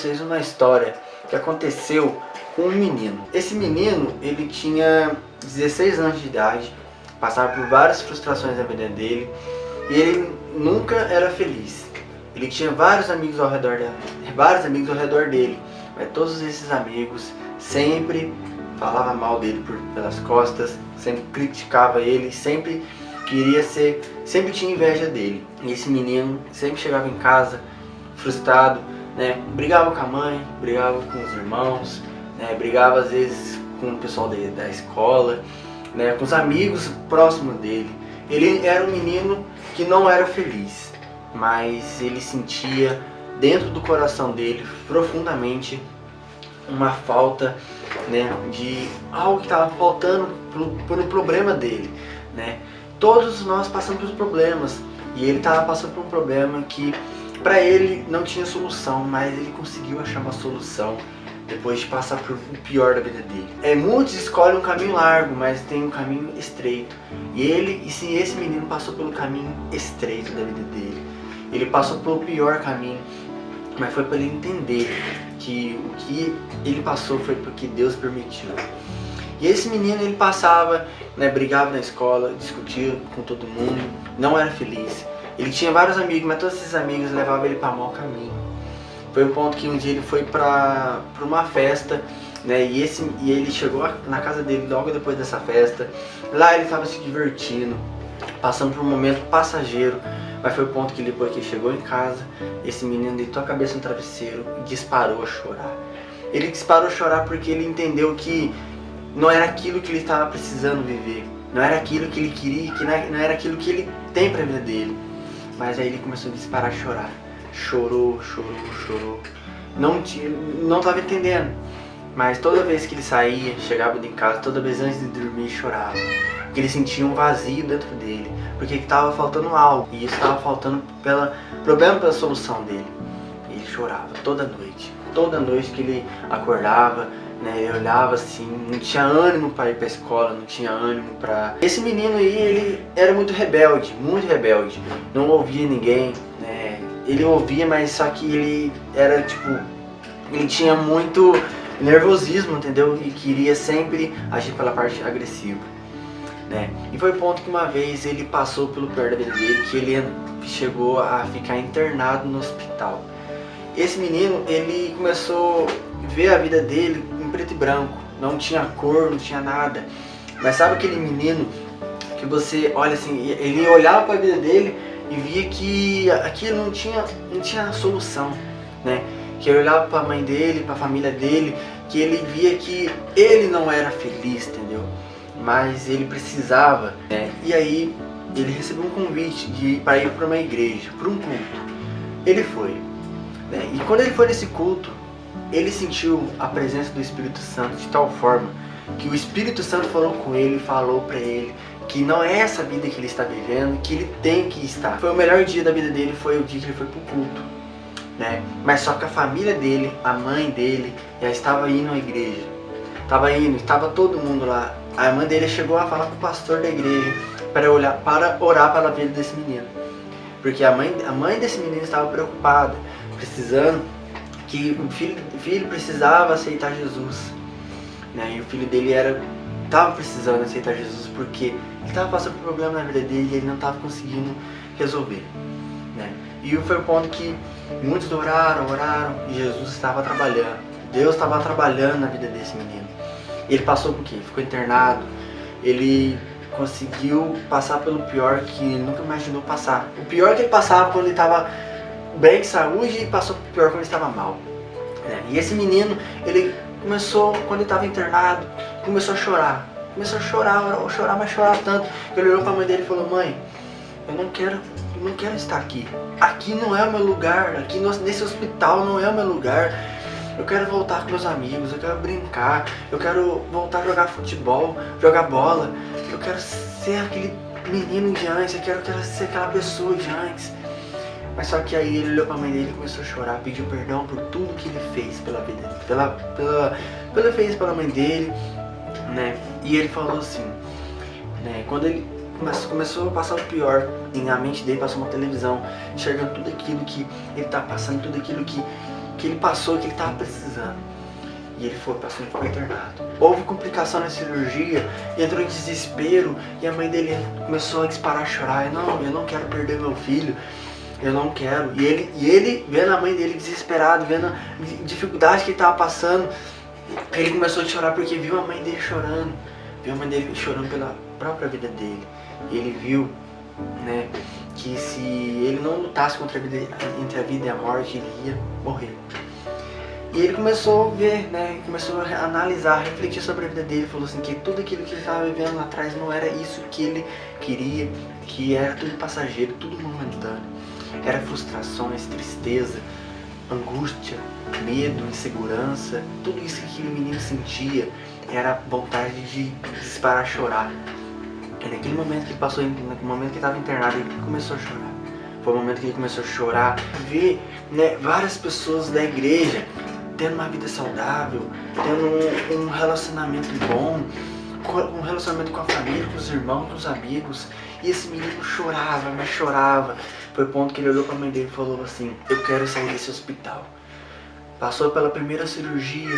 vocês uma história que aconteceu com um menino. Esse menino, ele tinha 16 anos de idade, passava por várias frustrações na vida dele e ele nunca era feliz. Ele tinha vários amigos ao redor dele, mas todos esses amigos sempre falavam mal dele pelas costas, sempre criticava ele, sempre tinha inveja dele. E esse menino sempre chegava em casa frustrado, né? Brigava com a mãe, brigava com os irmãos, né? Brigava às vezes com o pessoal da escola, né? Com os amigos próximos dele. Ele era um menino que não era feliz, mas ele sentia dentro do coração dele profundamente uma falta, né, de algo que estava faltando pro problema dele, né? Todos nós passamos por problemas e ele estava passando por um problema que para ele não tinha solução, mas ele conseguiu achar uma solução depois de passar por o pior da vida dele. Muitos escolhem um caminho largo, mas tem um caminho estreito. E esse menino passou pelo caminho estreito da vida dele. Ele passou pelo pior caminho, mas foi para ele entender que o que ele passou foi porque Deus permitiu. E esse menino, ele passava, né, brigava na escola, discutia com todo mundo, não era feliz. Ele tinha vários amigos, mas todos esses amigos levavam ele para mau caminho. Foi um ponto que um dia ele foi para uma festa, né, e ele chegou na casa dele logo depois dessa festa. Lá ele estava se divertindo, passando por um momento passageiro, mas foi o ponto que depois que ele chegou em casa, esse menino deitou a cabeça no travesseiro e disparou a chorar. Ele disparou a chorar porque ele entendeu que não era aquilo que ele estava precisando viver, não era aquilo que ele queria, que não era aquilo que ele tem para a vida dele. Mas aí ele começou a disparar a chorar. Chorou. Não estava entendendo. Mas toda vez que ele saía, chegava em casa, toda vez antes de dormir, chorava. Porque ele sentia um vazio dentro dele. Porque estava faltando algo. E isso estava faltando pela solução dele. E ele chorava toda noite. Toda noite que ele acordava, né, ele olhava assim, não tinha ânimo para ir para a escola, não tinha ânimo para... Esse menino aí, ele era muito rebelde, não ouvia ninguém, né? Ele ouvia, mas só que ele era tipo, ele tinha muito nervosismo, entendeu? E queria sempre agir pela parte agressiva, né? E foi o ponto que uma vez ele passou pelo pior da vida dele, que ele chegou a ficar internado no hospital. Esse menino, ele começou a ver a vida dele em preto e branco, não tinha cor, não tinha nada. Mas sabe aquele menino que você olha assim, ele olhava para a vida dele e via que aquilo não tinha solução, né? Que ele olhava para a mãe dele, para a família dele, que ele via que ele não era feliz, entendeu? Mas ele precisava, né? E aí ele recebeu um convite para ir para uma igreja, para um culto. Ele foi. E quando ele foi nesse culto, ele sentiu a presença do Espírito Santo de tal forma que o Espírito Santo falou com ele, falou para ele que não é essa vida que ele está vivendo, que ele tem que estar. Foi o melhor dia da vida dele, foi o dia que ele foi pro culto, né? Mas só que a família dele, a mãe dele, já estava indo à igreja. Estava todo mundo lá. A mãe dele chegou a falar com o pastor da igreja para orar pela vida desse menino. Porque a mãe desse menino estava preocupada, precisando que o filho precisava aceitar Jesus, né? E o filho dele estava precisando aceitar Jesus porque ele estava passando por um problema na vida dele e ele não estava conseguindo resolver, né? E foi o ponto que muitos oraram e Jesus estava trabalhando. Deus estava trabalhando na vida desse menino. Ele passou por quê? Ficou internado. Ele conseguiu passar pelo pior que ele nunca imaginou passar. O pior que ele passava quando ele estava bem de saúde e passou pro pior quando ele estava mal. E esse menino, ele começou, quando ele estava internado, começou a chorar. Mas chorar tanto. Ele olhou para a mãe dele e falou: mãe, eu não quero estar aqui. Aqui não é o meu lugar. Aqui nesse hospital não é o meu lugar. Eu quero voltar com meus amigos, eu quero brincar, eu quero voltar a jogar futebol, jogar bola. Eu quero ser aquele menino de antes, eu quero ser aquela pessoa de antes. Mas só que aí ele olhou pra mãe dele e começou a chorar, pediu perdão por tudo que ele fez pela vida dele, fez pela mãe dele, né? E ele falou assim, né? Quando ele começou a passar o pior, na mente dele passou uma televisão, enxergando tudo aquilo que ele tá passando, tudo aquilo que que ele passou, que ele estava precisando. E ele passou e ficou internado. Houve complicação na cirurgia, entrou em desespero e a mãe dele começou a disparar a chorar. Não, eu não quero perder meu filho, eu não quero. E ele vendo a mãe dele desesperado, vendo a dificuldade que ele estava passando, ele começou a chorar porque viu a mãe dele chorando. Viu a mãe dele chorando pela própria vida dele. E ele viu, né, que se ele não lutasse entre a vida e a morte, ele ia morrer. E ele começou a ver, né, começou a analisar, a refletir sobre a vida dele, falou assim que tudo aquilo que ele estava vivendo lá atrás não era isso que ele queria, que era tudo passageiro, tudo momentâneo. Era frustrações, tristeza, angústia, medo, insegurança, tudo isso que aquele menino sentia era vontade de disparar, chorar. E naquele momento que ele passou, no momento que ele estava internado, ele começou a chorar. Foi o momento que ele começou a chorar, ver, né, várias pessoas da igreja tendo uma vida saudável, tendo um relacionamento bom, um relacionamento com a família, com os irmãos, com os amigos. E esse menino chorava, mas chorava. Foi o ponto que ele olhou para a mãe dele e falou assim: eu quero sair desse hospital. Passou pela primeira cirurgia,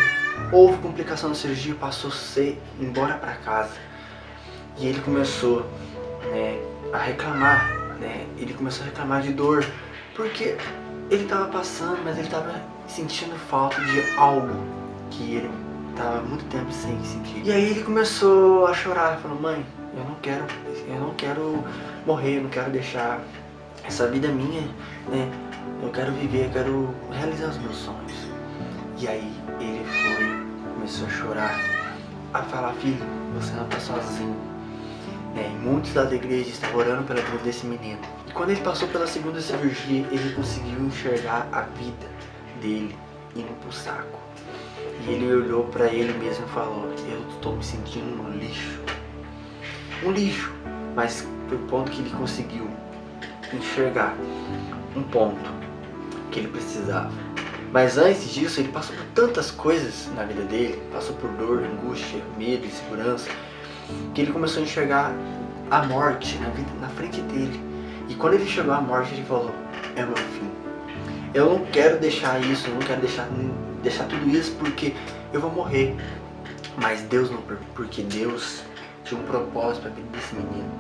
houve complicação na cirurgia, passou a ser embora para casa. E ele começou, né, a reclamar, né? Ele começou a reclamar de dor, porque ele estava passando, mas ele estava sentindo falta de algo que ele estava muito tempo sem sentir. E aí ele começou a chorar, falou: mãe, eu não quero morrer, eu não quero deixar essa vida minha, né? Eu quero viver, eu quero realizar os meus sonhos. E aí ele começou a chorar, a falar: filho, você não está sozinho. E muitos da igreja estavam orando pela vida desse menino. E quando ele passou pela segunda cirurgia, ele conseguiu enxergar a vida dele indo pro saco. E ele olhou para ele mesmo e falou: eu estou me sentindo um lixo. Um lixo. Mas foi o ponto que ele conseguiu enxergar um ponto que ele precisava. Mas antes disso, ele passou por tantas coisas na vida dele, passou por dor, angústia, medo, insegurança, que ele começou a enxergar a morte na frente dele. E quando ele chegou à morte, ele falou: é o meu fim. Eu não quero deixar isso, eu não quero deixar tudo isso porque eu vou morrer. Mas Deus não permitiu, porque Deus tinha um propósito para a vida desse menino.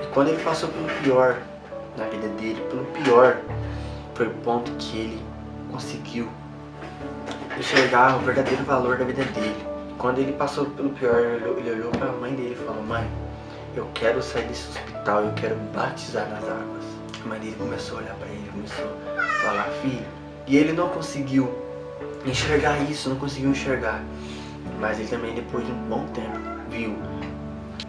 E quando ele passou pelo pior na vida dele, pelo pior, foi o ponto que ele conseguiu enxergar o verdadeiro valor da vida dele. Quando ele passou pelo pior, ele olhou para a mãe dele e falou: mãe, eu quero sair desse hospital, eu quero batizar nas águas. A mãe dele começou a olhar para ele, começou a falar: filho. E ele não conseguiu enxergar isso, não conseguiu enxergar. Mas ele também, depois de um bom tempo, viu.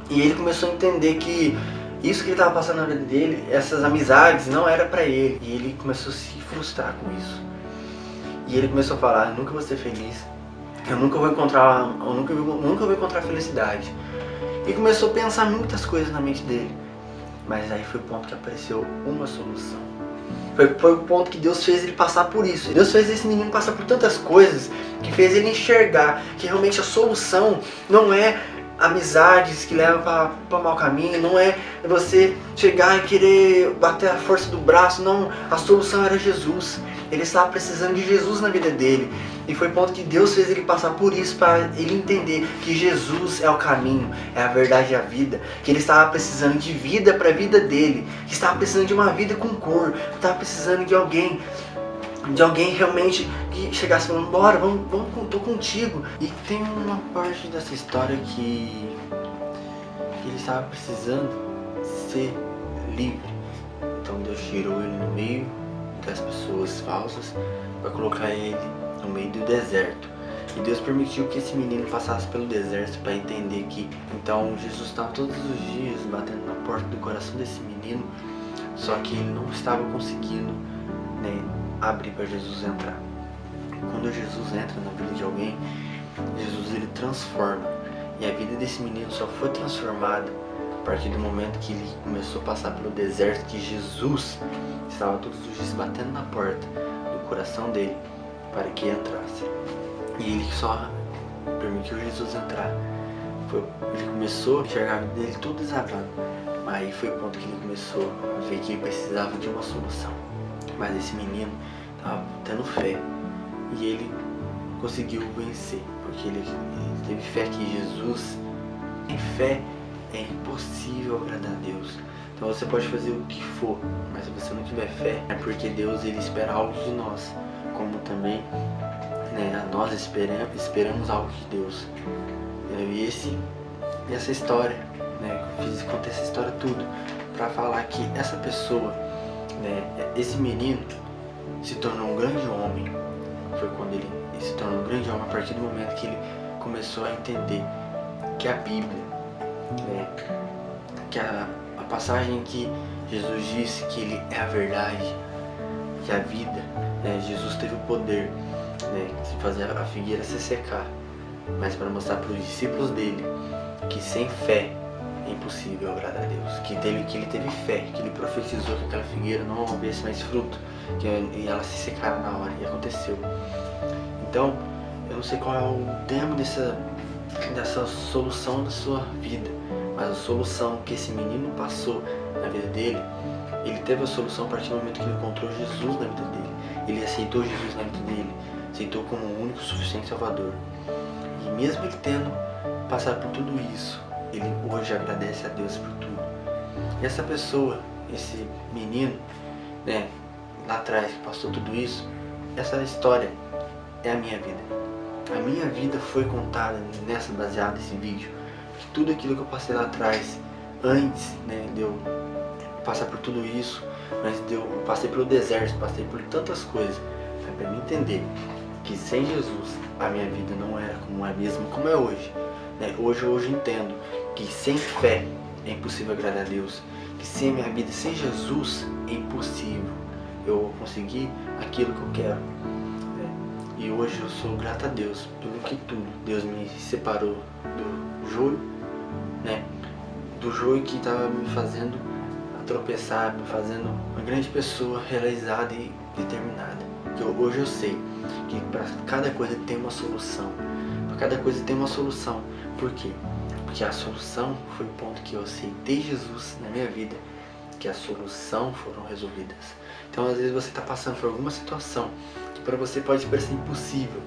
E ele começou a entender que isso que ele estava passando na vida dele, essas amizades, não era para ele. E ele começou a se frustrar com isso. E ele começou a falar: eu nunca vou ser feliz. Eu nunca vou encontrar felicidade. E começou a pensar muitas coisas na mente dele. Mas aí foi o ponto que apareceu uma solução. Foi o ponto que Deus fez ele passar por isso. Deus fez esse menino passar por tantas coisas que fez ele enxergar que realmente a solução não é amizades que levam para mau caminho, não é você chegar e querer bater a força do braço, não. A solução era Jesus. Ele estava precisando de Jesus na vida dele. E foi o ponto que Deus fez ele passar por isso, para ele entender que Jesus é o caminho, é a verdade e a vida. Que ele estava precisando de vida para a vida dele. Que estava precisando de uma vida com cor. Que estava precisando de alguém realmente que chegasse falando: bora, vamos, tô contigo. E tem uma parte dessa história que ele estava precisando ser livre. Então Deus tirou ele no meio das pessoas falsas para colocar ele no meio do deserto. E Deus permitiu que esse menino passasse pelo deserto para entender que então Jesus estava todos os dias batendo na porta do coração desse menino, só que ele não estava conseguindo, né, abrir para Jesus entrar. Quando Jesus entra na vida de alguém, Jesus ele transforma. E a vida desse menino só foi transformada a partir do momento que ele começou a passar pelo deserto, que Jesus estava todos os dias batendo na porta do coração dele para que entrasse. E ele só permitiu Jesus entrar. Ele começou a enxergar a vida dele tudo desabando. Aí foi o ponto que ele começou a ver que ele precisava de uma solução. Mas esse menino estava tendo fé e ele conseguiu vencer, porque ele teve fé que Jesus, em fé, é impossível agradar a Deus. Então você pode fazer o que for, mas se você não tiver fé, é porque Deus ele espera algo de nós, como também nós esperamos algo de Deus. E essa história, contei essa história tudo para falar que essa pessoa, esse menino se tornou um grande homem. Foi quando ele se tornou um grande homem a partir do momento que ele começou a entender que a Bíblia, que a passagem que Jesus disse que ele é a verdade, que a vida, Jesus teve o poder de fazer a figueira se secar, mas para mostrar para os discípulos dele que sem fé é impossível agradar a Deus, que ele teve fé, que ele profetizou que aquela figueira não houvesse mais fruto, e ela se secara na hora, e aconteceu. Então, eu não sei qual é o termo dessa solução da sua vida, mas a solução que esse menino passou na vida dele, ele teve a solução a partir do momento que ele encontrou Jesus na vida dele. Ele aceitou Jesus na vida dele, aceitou como o único suficiente Salvador. E mesmo ele tendo passado por tudo isso, ele hoje agradece a Deus por tudo. E essa pessoa, esse menino, lá atrás que passou tudo isso, essa história é a minha vida. A minha vida foi contada baseada nesse vídeo. Que tudo aquilo que eu passei lá atrás, antes de eu passar por tudo isso, antes de eu passei pelo deserto, passei por tantas coisas, para me entender que sem Jesus a minha vida não era como é mesmo como é hoje. Hoje eu entendo que sem fé é impossível agradar a Deus, que sem minha vida, sem Jesus é impossível eu conseguir aquilo que eu quero. E hoje eu sou grato a Deus pelo que tudo. Deus me separou do joio, do joio que estava me fazendo tropeçar, me fazendo uma grande pessoa realizada e determinada. Que hoje eu sei que para cada coisa tem uma solução. Para cada coisa tem uma solução. Por quê? Porque a solução foi o ponto que eu aceitei Jesus na minha vida, que a solução foram resolvidas. Então às vezes você está passando por alguma situação que para você pode parecer impossível,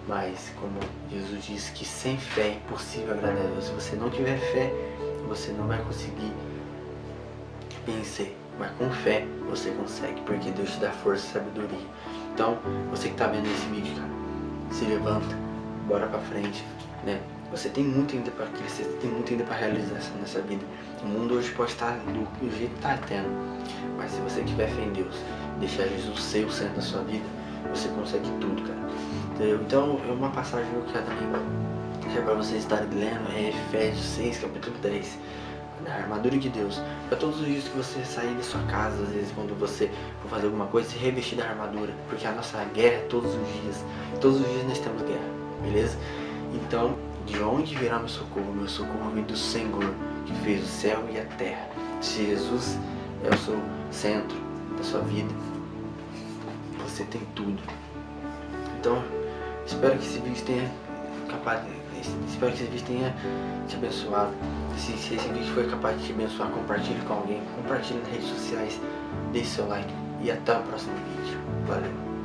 mas como Jesus disse que sem fé é impossível agradar a Deus. Se você não tiver fé, você não vai conseguir vencer, mas com fé você consegue, porque Deus te dá força e sabedoria. Então você que está vendo esse vídeo, cara, se levanta, bora pra frente, Você tem muito ainda para crescer, tem muito ainda para realizar nessa vida. O mundo hoje pode estar do jeito que está tendo, mas se você tiver fé em Deus, deixar Jesus ser o centro da sua vida, você consegue tudo, cara. Entendeu? Então, é uma passagem que eu quero também deixar para vocês estarem lendo, é Efésios 6, capítulo 10, da armadura de Deus. Para todos os dias que você sair da sua casa, às vezes quando você for fazer alguma coisa, se revestir da armadura, porque a nossa guerra é todos os dias nós temos guerra, beleza? Então, de onde virá meu socorro? Meu socorro vem do Senhor, que fez o céu e a terra. Se Jesus é o seu centro da sua vida, você tem tudo. Então, espero que esse vídeo tenha te abençoado. Se esse vídeo foi capaz de te abençoar, compartilhe com alguém, compartilhe nas redes sociais, deixe seu like e até o próximo vídeo. Valeu!